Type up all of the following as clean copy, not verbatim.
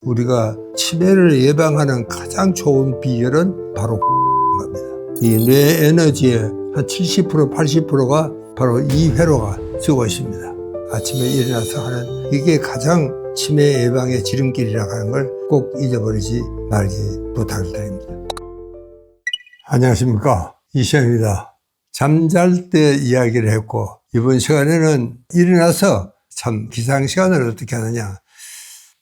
우리가 치매를 예방하는 가장 좋은 비결은 바로 겁니다. 이 뇌 에너지의 한 70%, 80%가 바로 이 회로가 쓰고 있습니다. 아침에 일어나서 하는 이게 가장 치매 예방의 지름길이라고 하는 걸 꼭 잊어버리지 말기 부탁을 드립니다. 안녕하십니까, 이시영입니다. 잠잘 때 이야기를 했고, 이번 시간에는 일어나서 참 기상시간을 어떻게 하느냐.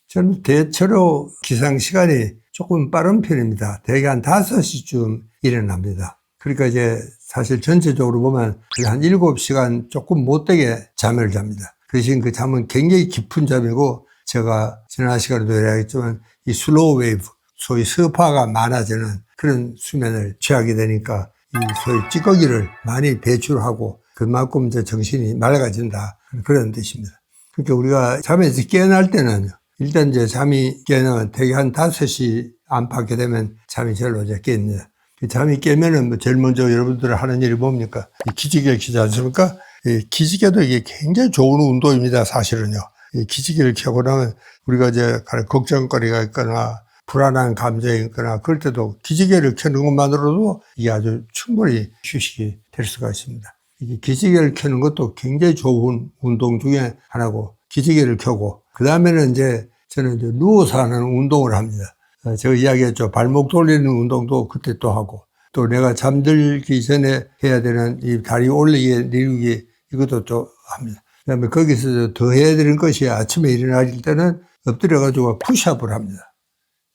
저는 대체로 기상시간이 조금 빠른 편입니다. 대개 한 5시쯤 일어납니다. 그러니까 이제 사실 전체적으로 보면 한 7시간 조금 못되게 잠을 잡니다. 그 대신 그 잠은 굉장히 깊은 잠이고, 제가 지난 시간에도 이야기했지만 이 슬로우 웨이브, 소위 스파가 많아지는 그런 수면을 취하게 되니까 이 소위 찌꺼기를 많이 배출하고 그만큼 이제 정신이 맑아진다, 그런 뜻입니다. 그러니까 우리가 잠에서 깨어날 때는 일단 이제 잠이 깨면 대개 한 5시 안팎에 되면 잠이 절로 이제 깹니다. 잠이 깨면은 뭐 제일 먼저 여러분들 하는 일이 뭡니까? 이 기지개를 켜지 않습니까? 이 기지개도 이게 굉장히 좋은 운동입니다, 사실은요. 이 기지개를 켜고 나면 우리가 이제 걱정거리가 있거나 불안한 감정이 있거나 그럴 때도 기지개를 켜는 것만으로도 이게 아주 충분히 휴식이 될 수가 있습니다. 이게 기지개를 켜는 것도 굉장히 좋은 운동 중에 하나고, 기지개를 켜고 그 다음에는 이제 저는 이제 누워서 하는 운동을 합니다. 제가 이야기했죠. 발목 돌리는 운동도 그때 또 하고, 또 내가 잠들기 전에 해야 되는 이 다리 올리기, 내리기, 이것도 또 합니다. 그 다음에 거기서 더 해야 되는 것이 아침에 일어날 때는 엎드려가지고 푸시업을 합니다.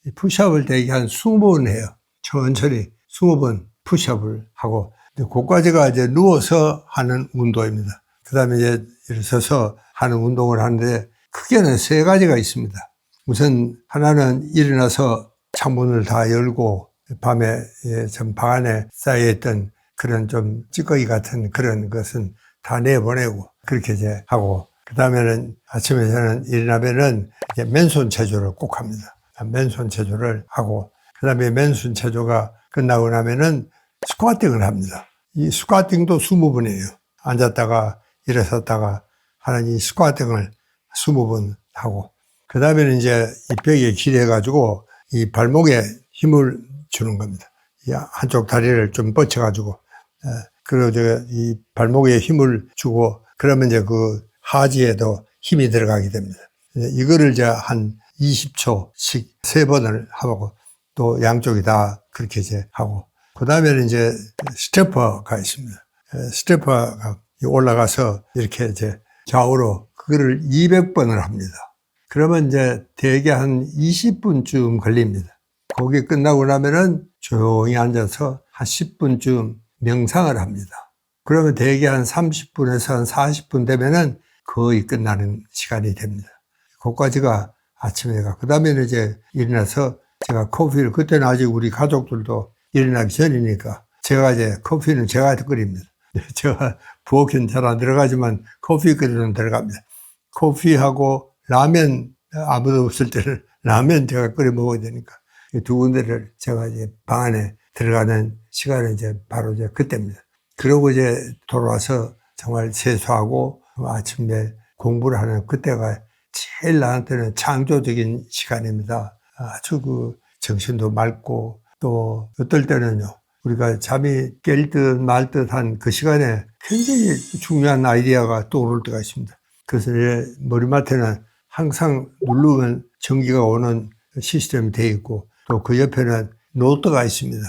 이 푸시업을 대개 한 20번 해요. 천천히 20번 푸시업을 하고, 그까지가 이제 누워서 하는 운동입니다. 그 다음에 이제 일어서서 하는 운동을 하는데, 크게는 3가지가 있습니다. 우선 하나는 일어나서 창문을 다 열고 밤에 좀 방 안에 쌓여있던 그런 좀 찌꺼기 같은 그런 것은 다 내보내고 그렇게 이제 하고, 그 다음에는 아침에 저는 일어나면은 이제 맨손 체조를 꼭 합니다. 맨손 체조를 하고, 그 다음에 맨손 체조가 끝나고 나면은 스쿼팅을 합니다. 이 스쿼팅도 20번이에요. 앉았다가 일어섰다가 하는 이 스쿼팅을 20번 하고, 그 다음에는 이제 이 벽에 기대가지고 이 발목에 힘을 주는 겁니다. 이 한쪽 다리를 좀 뻗쳐가지고, 그리고 이 발목에 힘을 주고, 그러면 이제 그 하지에도 힘이 들어가게 됩니다. 이거를 이제 한 20초씩 3번을 하고, 또 양쪽이 다 그렇게 이제 하고, 그 다음에는 이제 스태퍼가 있습니다. 스태퍼가 올라가서 이렇게 이제 좌우로 그거를 200번을 합니다. 그러면 이제 대개 한 20분쯤 걸립니다. 거기 끝나고 나면은 조용히 앉아서 한 10분쯤 명상을 합니다. 그러면 대개 한 30분에서 한 40분 되면은 거의 끝나는 시간이 됩니다. 그까지가 아침에가. 그 다음에는 이제 일어나서 제가 커피를, 그때는 아직 우리 가족들도 일어나기 전이니까 제가 이제 커피는 제가 끓입니다. 제가 부엌에는 잘 안 들어가지만 커피 끓이는 들어갑니다. 커피하고 라면, 아무도 없을 때는 라면 제가 끓여 먹어야 되니까 두 군데를 제가 이제 방 안에 들어가는 시간은 이제 바로 이제 그때입니다. 그러고 이제 돌아와서 정말 세수하고 아침에 공부를 하는 그때가 제일 나한테는 창조적인 시간입니다. 아주 그 정신도 맑고, 또 어떨 때는요, 우리가 잠이 깰 듯 말 듯한 그 시간에 굉장히 중요한 아이디어가 떠오를 때가 있습니다. 그래서 내 머리맡에는 항상 누르면 전기가 오는 시스템이 되어 있고, 또 그 옆에는 노트가 있습니다.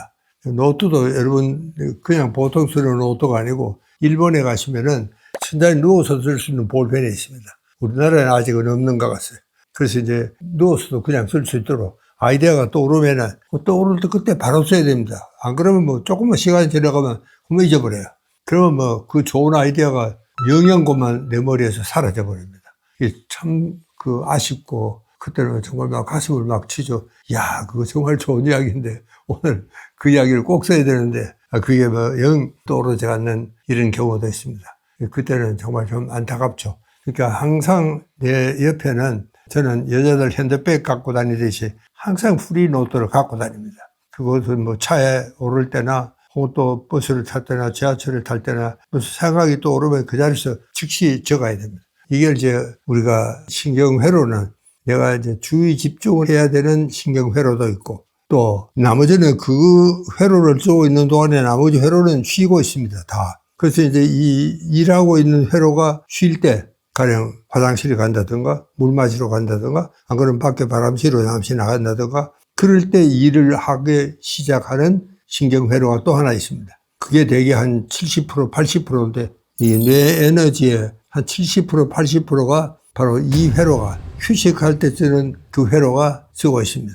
노트도 여러분 그냥 보통 쓰는 노트가 아니고, 일본에 가시면은 천장에 누워서 쓸 수 있는 볼펜이 있습니다. 우리나라에는 아직은 없는 것 같아요. 그래서 이제 누워서도 그냥 쓸 수 있도록 아이디어가 떠오르면은 떠오를 때 그때 바로 써야 됩니다. 안 그러면 뭐 조금만 시간이 지나가면 한번 잊어버려요. 그러면 뭐 그 좋은 아이디어가 영양고만 내 머리에서 사라져 버립니다. 이게 참 그 아쉽고, 그때는 정말 막 가슴을 막 치죠. 야, 그거 정말 좋은 이야기인데 오늘 그 이야기를 꼭 써야 되는데 그게 뭐 영 떠오르지 않는 이런 경우도 있습니다. 그때는 정말 좀 안타깝죠. 그러니까 항상 내 옆에는 저는 여자들 핸드백 갖고 다니듯이 항상 프리 노트를 갖고 다닙니다. 그것은 뭐 차에 오를 때나 혹은 또 버스를 탈 때나 지하철을 탈 때나 무슨 생각이 떠오르면 그 자리에서 즉시 적어야 됩니다. 이게 이제 우리가 신경회로는 내가 이제 주의 집중을 해야 되는 신경회로도 있고, 또 나머지는 그 회로를 쓰고 있는 동안에 나머지 회로는 쉬고 있습니다. 다. 그래서 이제 이 일하고 있는 회로가 쉴 때 가령 화장실에 간다든가 물 마시러 간다든가 안 그러면 밖에 바람 쐬러 잠시 나간다든가 그럴 때 일을 하기 시작하는 신경회로가 또 하나 있습니다. 그게 대개 한 70%, 80%인데 이 뇌 에너지의 한 70%, 80%가 바로 이 회로가 휴식할 때 쓰는 그 회로가 쓰고 있습니다.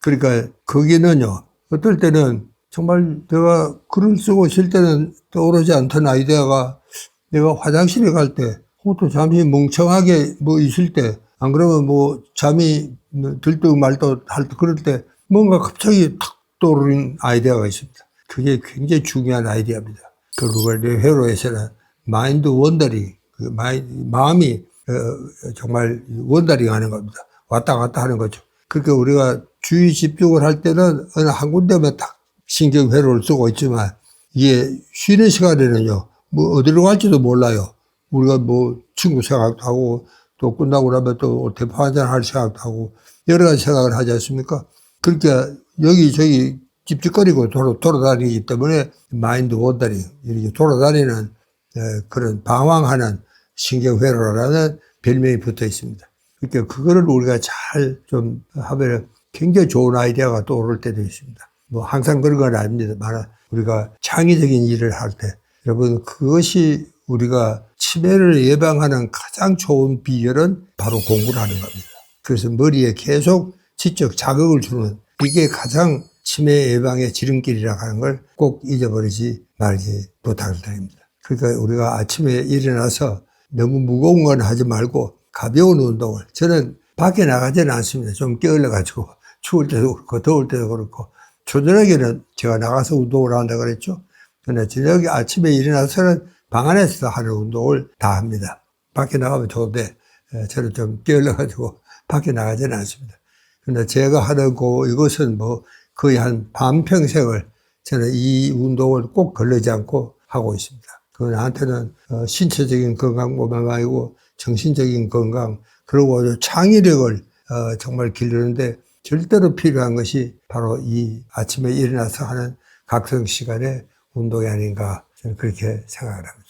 그러니까 거기는요, 어떨 때는 정말 내가 글을 쓰고 있을 때는 떠오르지 않던 아이디어가 내가 화장실에 갈 때, 또 잠시 멍청하게 뭐 있을 때, 안 그러면 뭐 잠이 들떠 말떠 할 때, 그럴 때 뭔가 갑자기 탁 떠오르는 아이디어가 있습니다. 그게 굉장히 중요한 아이디어입니다. 그리고 내 회로에서는 마인드 원더링, 마음이 정말 원더링 하는 겁니다. 왔다 갔다 하는 거죠. 그러니까 우리가 주의 집중을 할 때는 어느 한 군데만 딱 신경회로를 쓰고 있지만 이게 쉬는 시간에는요, 뭐 어디로 갈지도 몰라요. 우리가 뭐 친구 생각도 하고 또 끝나고 나면 또 대파 한잔 할 생각도 하고 여러 가지 생각을 하지 않습니까? 그러니까 여기저기 찝찝거리고 돌아다니기 때문에 마인드 원더링, 이렇게 돌아다니는 그런 방황하는 신경회로라는 별명이 붙어 있습니다. 그러니까 그거를 우리가 잘 좀 하면 굉장히 좋은 아이디어가 떠오를 때도 있습니다. 뭐 항상 그런 건 아닙니다만 우리가 창의적인 일을 할 때 여러분 그것이 우리가 치매를 예방하는 가장 좋은 비결은 바로 공부를 하는 겁니다. 그래서 머리에 계속 지적 자극을 주는 이게 가장 치매 예방의 지름길이라고 하는 걸 꼭 잊어버리지 말기 부탁을 드립니다. 그러니까 우리가 아침에 일어나서 너무 무거운 건 하지 말고 가벼운 운동을, 저는 밖에 나가지는 않습니다. 좀 게을러가지고 추울 때도 그렇고 더울 때도 그렇고 저녁에는 제가 나가서 운동을 한다 그랬죠. 근데 저녁에 아침에 일어나서는 방 안에서 하는 운동을 다 합니다. 밖에 나가면 좋은데 저는 좀 게을러가지고 밖에 나가지는 않습니다. 근데 제가 하는 이것은 뭐 거의 한 반평생을 저는 이 운동을 꼭 걸리지 않고 하고 있습니다. 그 나한테는 신체적인 건강뿐만 아니고 정신적인 건강 그리고 창의력을 정말 기르는데 절대로 필요한 것이 바로 이 아침에 일어나서 하는 각성 시간의 운동이 아닌가 저는 그렇게 생각을 합니다.